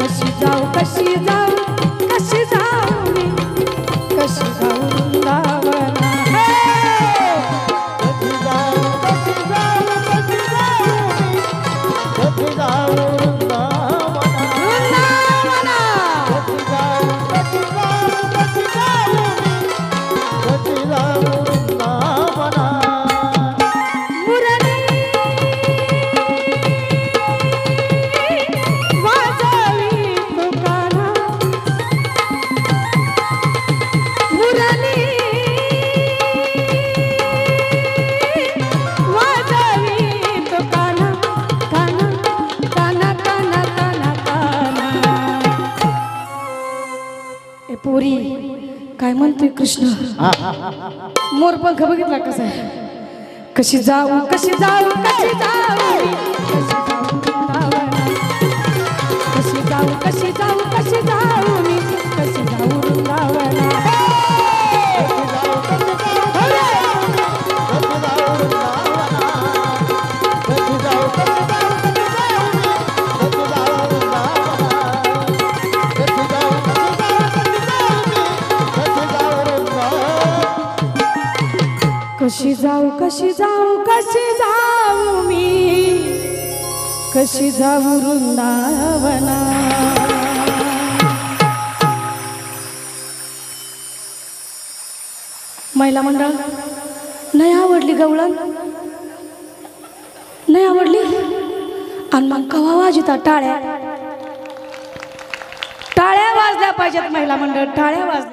कशी जाऊ कशी जाऊ कशी जाऊ मी कशी जाऊ वृंदावना कशी जाऊ कशी जाऊ कशी जाऊ मी कशी जाऊ वृंदावना कशी जाऊ कशी जाऊ कशी जाऊ मी कशी जाऊ वृंदावना पोरी काय म्हणतोय कृष्ण मोरपंख बघितला कसा आहे कशी जाऊ कशी जाऊ कशी जाऊ कशी जाऊ कशी जाऊ कशी जाऊ मी कशी जाऊ वृंदावना कशी जाऊ कशी जाऊ कशी जाऊ मी कशी जाऊ वृंदावना महिला मंडळ नाही आवडली गवळण नाही आवडली आणि मग कवा वाजता टाळ्या टाळ्या वाजल्या पाहिजेत महिला मंडळ टाळ्या वाजल्या